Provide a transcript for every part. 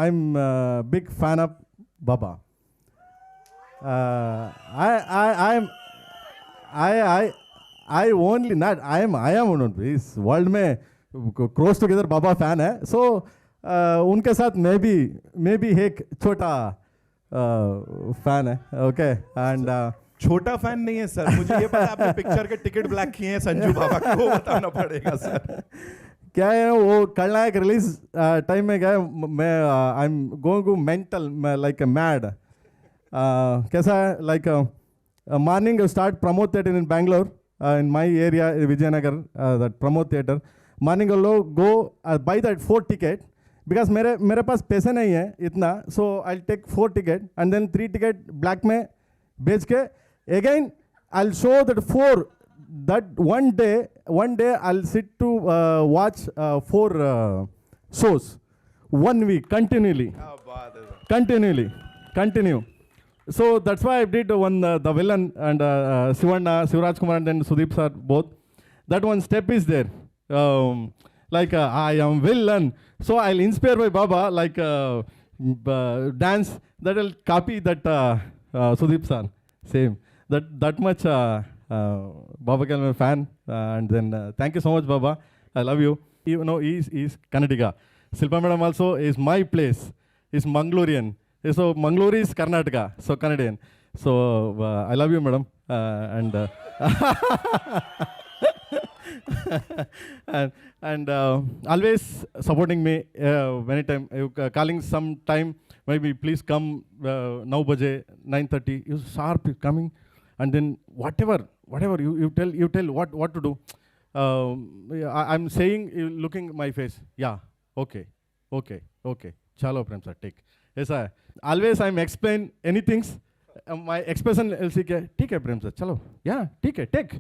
I'm a big fan of Baba. I only not I am not इस world में cross together बाबा fan है. So उनके साथ मैं भी एक छोटा फैन है. Okay and छोटा फैन नहीं है सर, मुझे ये पता है आपने पिक्चर के टिकट ब्लैक किए हैं संजू बाबा को बताना पड़ेगा सर. क्या है वो खलनायक रिलीज टाइम में गया मैं I am going to mental like mad. कैसा है like morning start Pramod theatre in Bangalore in my area Vijayanagar that Pramod theatre. Morning लोग go buy that 4 ticket because मेरे पास पैसे नहीं है इतना. So I take 4 ticket and then 3 ticket black में बेच के again I will show that 4 that one day I'll sit to watch 4 shows 1 week continually. Continue. So that's why I did one the villain and Sivaraj Kumar and then Sudeep sir both. That one step is there, like I am villain, so I'll inspire by Baba like dance that will copy that Sudeep sir same that much. Baba Kal, I'm a fan, and then thank you so much, Baba. I love you. You know, he's Kannadiga. Silpa Madam also is my place. He's Mangalorean. So Mangalore is Karnataka, so Canadian. So I love you, Madam, and and always supporting me. Anytime calling some time, maybe please come 9 baje 9:30. You sharp coming, and then whatever you tell what to do. I'm saying looking my face, yeah, okay chalo prem sir take ऐसा है. Always I'm explain anything, my expression will see के ठीक है प्रेम sir चलो, yeah ठीक है take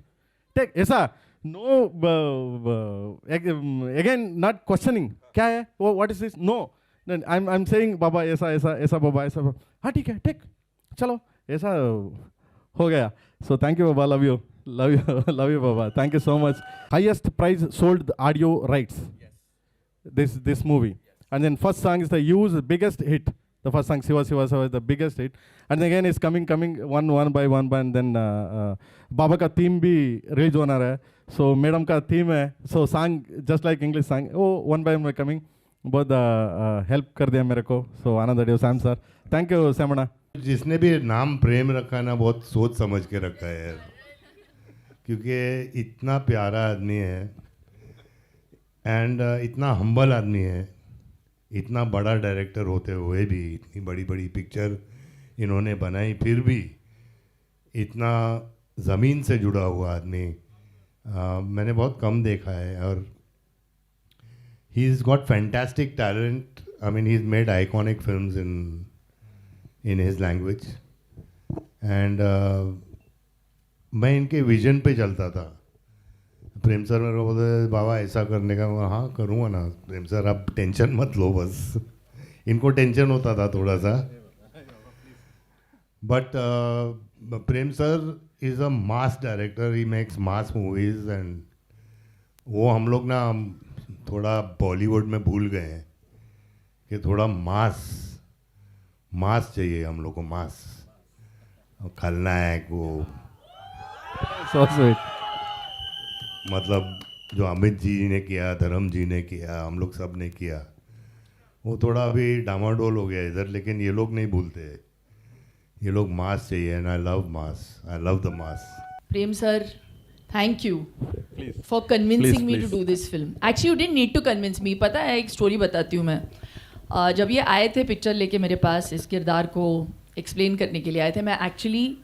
ऐसा. No again not questioning क्या है वो what is this, no. Then I'm saying बाबा ऐसा बाबा ऐसा, हाँ ठीक है take चलो ऐसा हो गया. So thank you Baba, love you Baba, thank you so much. Highest prize sold the audio rights. Yes. This movie. Yes. And then first song is the huge biggest hit. The first song Siva is the biggest hit. And then again it's coming one by one and then Baba का theme भी release होना रहा है. So madam का theme है. So song just like English song. Oh one by one coming. बहुत help कर दिया मेरे को. So Anand Adio Sam sir. Thank you Samana. जिसने भी नाम प्रेम रखा ना बहुत सोच समझ के रखा है यार, क्योंकि इतना प्यारा आदमी है एंड इतना हम्बल आदमी है. इतना बड़ा डायरेक्टर होते हुए भी इतनी बड़ी पिक्चर इन्होंने बनाई, फिर भी इतना ज़मीन से जुड़ा हुआ आदमी मैंने बहुत कम देखा है. और he is got fantastic talent. I mean he is made iconic films in his language and मैं इनके विजन पे चलता था. प्रेम सर मेरे को बोलते बाबा ऐसा करने का, हाँ करूँगा ना प्रेम सर, आप टेंशन मत लो बस. इनको टेंशन होता था थोड़ा सा. But Prem sir is a mass director, he makes mass movies and वो हम लोग ना थोड़ा बॉलीवुड में भूल गए हैं कि थोड़ा मास चाहिए हम लोग को. मास खलनायक वो so sweet. मतलब जो अमित जी ने किया, धर्म जी ने किया, हम लोग सब ने किया, वो थोड़ा अभी डामाडोल हो गया इधर. लेकिन ये लोग नहीं भूलते, ये लोग मास चाहिए and I love mass, I love the mass. Prem sir, thank you for convincing me to do this film. Actually you didn't need to convince me. पता है एक स्टोरी बताती हूँ मैं. जब ये आए थे पिक्चर लेके मेरे पास, इस किरदार को एक्सप्लेन करने के लिए आए थे, मैं एक्चुअली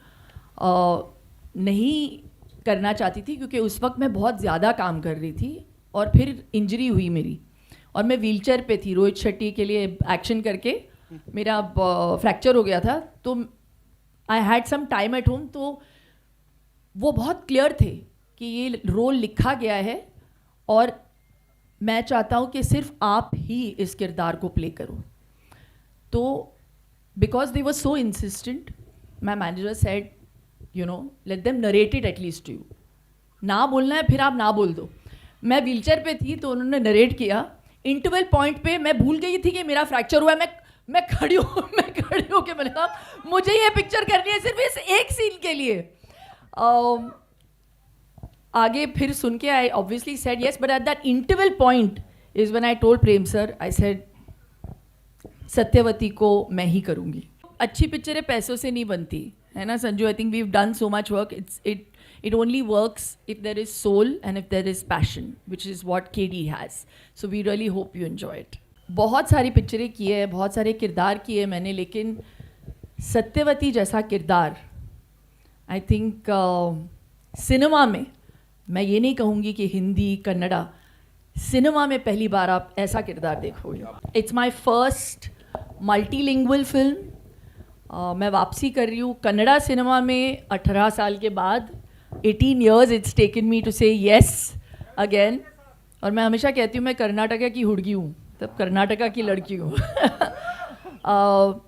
नहीं करना चाहती थी क्योंकि उस वक्त मैं बहुत ज़्यादा काम कर रही थी और फिर इंजरी हुई मेरी और मैं व्हीलचेयर पे थी. रोहित शेट्टी के लिए एक्शन करके मेरा फ्रैक्चर हो गया था, तो I had some time at home. तो वो बहुत क्लियर थे कि ये रोल लिखा गया है और मैं चाहता हूँ कि सिर्फ आप ही इस किरदार को प्ले करो. तो because they were so insistent, my manager said you know let them narrate it at least to you. ना बोलना है फिर आप ना बोल दो. मैं व्हीलचेयर पे थी तो उन्होंने नरेट किया. इंटरवल पॉइंट पे मैं भूल गई थी कि मेरा फ्रैक्चर हुआ है. मैं मैं खड़ी हूँ कि मैंने कहा मुझे ये पिक्चर करनी है सिर्फ इस एक सीन के लिए. आगे फिर सुन के I obviously said yes, but at that interval point is when I told Prem sir, I said Satyavati को मैं ही करूँगी. अच्छी पिक्चरें पैसों से नहीं बनती है ना Sanju. I think we have done so much work. It only works if there is soul and if there is passion, which is what KD has. So we really hope you enjoy it. बहुत सारी पिक्चरें की है, बहुत सारे किरदार किए मैंने, लेकिन सत्यवती जैसा किरदार आई थिंक सिनेमा में, मैं ये नहीं कहूँगी कि हिंदी कन्नड़ा, सिनेमा में पहली बार आप ऐसा किरदार देखोगे. It's my first multilingual film. मैं वापसी कर रही हूँ कन्नड़ा सिनेमा में 18 साल के बाद. 18 years it's taken me to say yes again. और मैं हमेशा कहती हूँ मैं कर्नाटका की हुड़गी हूँ, तब कर्नाटका की लड़की हूँ.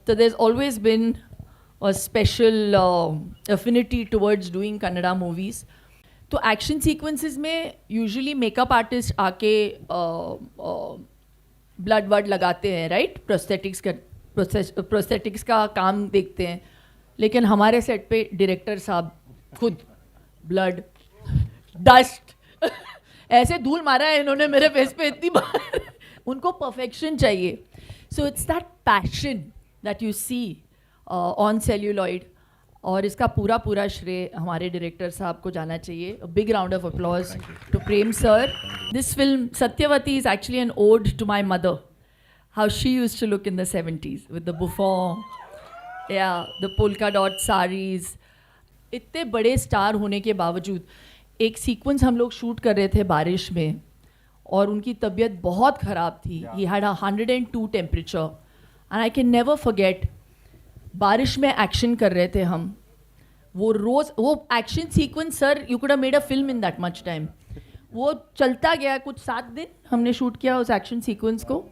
तो there's always been a special affinity towards doing Kannada movies. तो एक्शन सीक्वेंसेस में यूजुअली मेकअप आर्टिस्ट आके ब्लड वर्ड लगाते हैं, राइट? प्रोस्थेटिक्स का काम देखते हैं. लेकिन हमारे सेट पे डायरेक्टर साहब खुद ब्लड, डस्ट ऐसे धूल मारा है इन्होंने मेरे फेस पे इतनी बार. उनको परफेक्शन चाहिए. So it's that passion that you see on celluloid. और इसका पूरा श्रेय हमारे डायरेक्टर साहब को जाना चाहिए. Big round of applause to Prem sir. This film Satyavati is actually an ode to my mother. How she used to look in the 70s with the bouffant, या द पोल्का डॉट साड़ीज. इतने बड़े स्टार होने के बावजूद एक सीक्वेंस हम लोग shoot कर रहे थे बारिश में, और उनकी तबीयत बहुत ख़राब थी. He had 102 temperature and I can never forget. बारिश में एक्शन कर रहे थे हम. वो action sequence sir, you could have made a film in that much time. वो चलता गया, कुछ 7 दिन हमने शूट किया उस एक्शन सीक्वेंस को.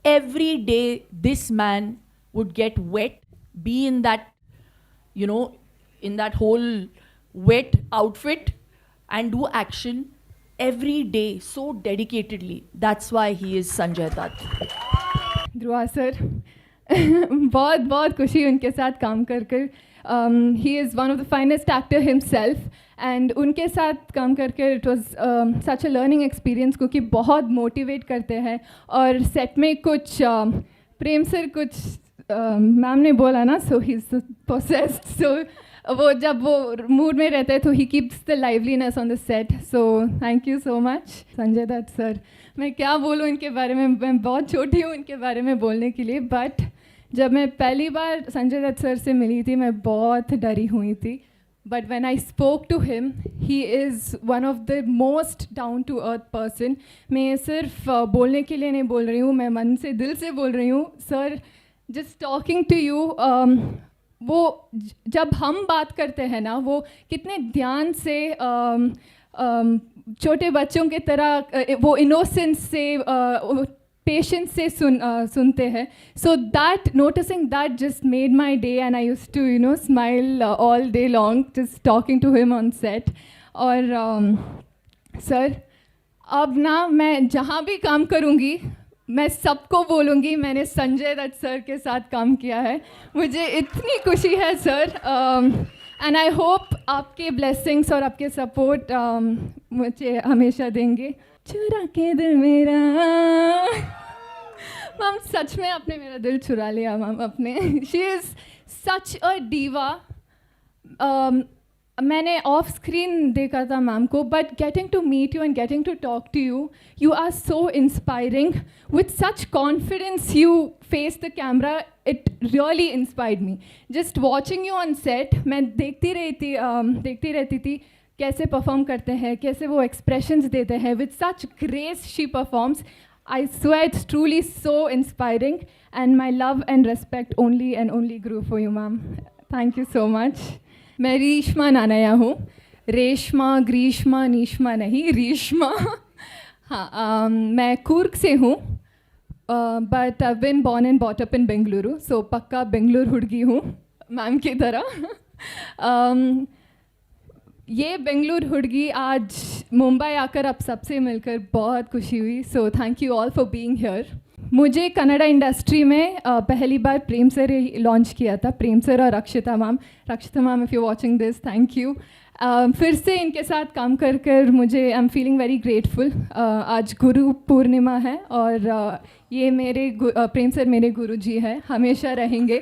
Every day this man would get wet, be in that you know in that whole wet outfit and do action every day so dedicatedly. That's why he is Sanjay Dutt. Dhruva sir, बहुत खुशी उनके साथ काम कर. He is one of the finest actor himself and उनके साथ काम करके it was such a learning experience, क्योंकि बहुत मोटिवेट करते हैं. और सेट में कुछ प्रेम सर कुछ मैम ने बोला ना, so he's possessed. So वो जब वो मूड में रहते हैं तो ही keeps the liveliness on the set. So thank you so much Sanjay Dutt sir. मैं क्या बोलूँ इनके बारे में, मैं बहुत छोटी हूँ इनके बारे में बोलने के लिए. बट जब मैं पहली बार संजय दत्त सर से मिली थी मैं बहुत डरी हुई थी. But when I spoke to him, he is one of the most down to earth person. मैं सिर्फ बोलने के लिए नहीं बोल रही हूँ, मैं मन से दिल से बोल रही हूँ. Sir, just talking to you, वो जब हम बात करते हैं ना, वो कितने ध्यान से छोटे बच्चों की तरह वो इनोसेंस से पेशेंस से सुनते हैं. So that noticing that just made my day and I used to smile all day long just talking to him on set. और सर, अब ना मैं जहाँ भी काम करूँगी मैं सबको बोलूँगी मैंने संजय दत्त सर के साथ काम किया है. मुझे इतनी खुशी है सर. एंड आई होप आपके ब्लेसिंग्स और आपके सपोर्ट मुझे हमेशा देंगे. चुरा के दिल मेरा, मैम सच में आपने मेरा दिल चुरा लिया मैम अपने. She is such a diva. मैंने ऑफ स्क्रीन देखा था मैम को, but getting to meet you and getting to talk to you, you are so inspiring. With such confidence you face the camera, it really inspired me. Just watching you on set, मैं देखती रहती थी कैसे perform करते हैं, कैसे वो expressions देते हैं. With such grace she performs. I swear it's truly so inspiring, and my love and respect only grew for you, ma'am. Thank you so much. मैं रीश्मा नानया हूँ. रेशमा, ग्रीष्मा, नीश्मा नहीं, रीश्मा. हाँ, मैं कूर्ग से हूँ, but I been born and bought up in Bengaluru. So पक्का बेंगलुरु हुड़गी हूँ ma'am की तरह. ये बेंगलुरु हुड़गी आज मुंबई आकर आप सबसे मिलकर बहुत खुशी हुई. सो thank you all for being here. मुझे कन्नड़ा इंडस्ट्री में पहली बार प्रेम सर लॉन्च किया था, प्रेम सर और रक्षिता ma'am if you watching this, thank you. फिर से इनके साथ काम कर मुझे I am feeling very grateful. आज गुरु पूर्णिमा है और ये मेरे प्रेम सर मेरे गुरु जी हैं, हमेशा रहेंगे।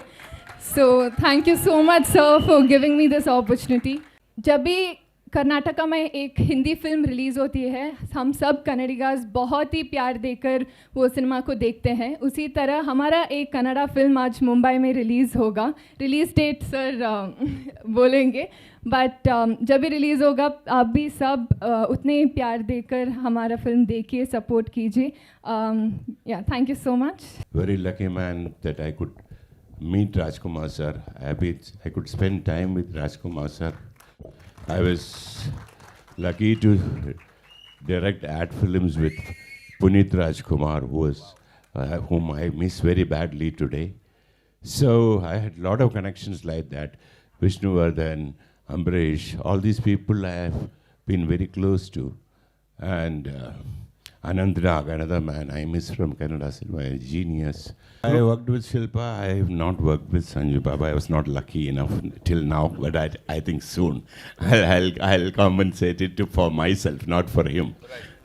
सो thank you so much sir for giving me this opportunity. जब भी कर्नाटका में एक हिंदी फिल्म रिलीज़ होती है, हम सब कन्नडिगाज बहुत ही प्यार देकर वो सिनेमा को देखते हैं। उसी तरह हमारा एक कन्नड़ा फिल्म आज मुंबई में रिलीज़ होगा। रिलीज़ डेट सर बोलेंगे, बट जब भी रिलीज़ होगा आप भी सब उतने ही प्यार देकर हमारा फिल्म देखिए, सपोर्ट कीजिए। या thank you so much. Very lucky man that I could meet Rajkumar sir. I could spend time with Rajkumar sir. I was lucky to direct ad films with Puneet Rajkumar, whom I miss very badly today. So I had a lot of connections like that. Vishnuvardhan, Ambrish, all these people I have been very close to. And Anand Nag, another man I miss from Kannada cinema, a genius. I worked with Shilpa. I have not worked with Sanju Baba. I was not lucky enough till now, but I think soon I'll compensate it for myself, not for him.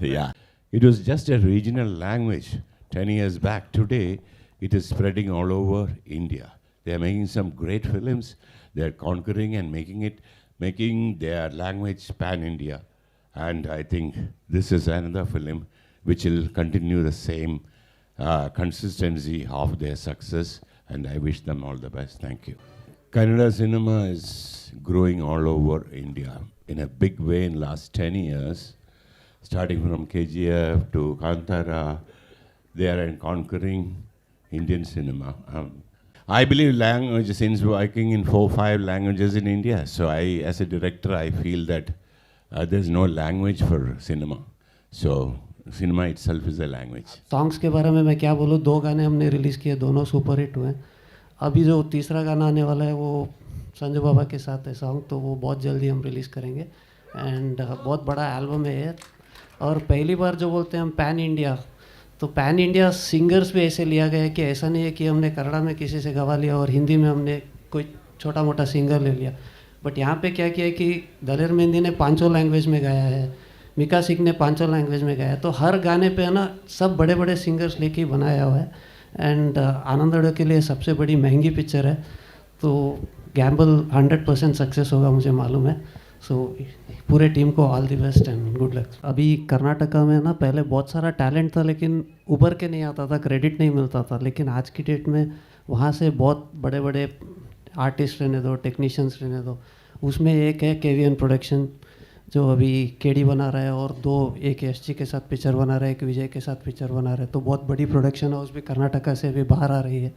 Yeah, it was just a regional language 10 years back. Today, it is spreading all over India. They are making some great films. They are conquering and making their language pan-India. And I think this is another film which will continue the same consistency of their success, and I wish them all the best. Thank you. Kannada cinema is growing all over India in a big way in last 10 years, starting from KGF to Kantara. They are conquering Indian cinema. I believe language, since working in 4-5 languages in India, so as a director, I feel that there's no language for cinema. So cinema itself is a language. Songs के बारे में मैं क्या बोलूँ, 2 गाने हमने release किए, दोनों सुपर हिट हुए। अभी जो तीसरा गाना आने वाला है वो संजू बाबा के साथ है सॉन्ग, तो वो बहुत जल्दी हम रिलीज़ करेंगे। एंड बहुत बड़ा एल्बम है ये। और पहली बार जो बोलते हैं हम पैन इंडिया, तो पैन इंडिया सिंगर्स भी ऐसे लिया गया है कि ऐसा नहीं है कि हमने कन्नड़ा में किसी से गवा लिया और हिंदी में हमने कोई छोटा मोटा सिंगर ले लिया। बट यहाँ पे क्या किया है कि दलेर मेहंदी ने 5 लैंग्वेज में गाया है, मिका सिंह ने 5 लैंग्वेज में गाया है, तो हर गाने पे है ना सब बड़े बड़े सिंगर्स लेके ही बनाया हुआ है। एंड आनंद के लिए सबसे बड़ी महंगी पिक्चर है, तो गैम्बल 100% सक्सेस होगा मुझे मालूम है। सो पूरे टीम को all the best and good luck. अभी कर्नाटका में ना पहले बहुत सारा टैलेंट था लेकिन उभर के नहीं आता था, क्रेडिट नहीं मिलता था, लेकिन आज की डेट में वहाँ से बहुत बड़े बड़े आर्टिस्ट रहने दो, टेक्नीशियंस रहने दो। उसमें एक है केवीएन प्रोडक्शन जो अभी केडी बना रहा है, और 2 एक एसजी के साथ पिक्चर बना रहा है, एक विजय के साथ पिक्चर बना रहा है, तो बहुत बड़ी प्रोडक्शन हाउस भी कर्नाटका से अभी बाहर आ रही है।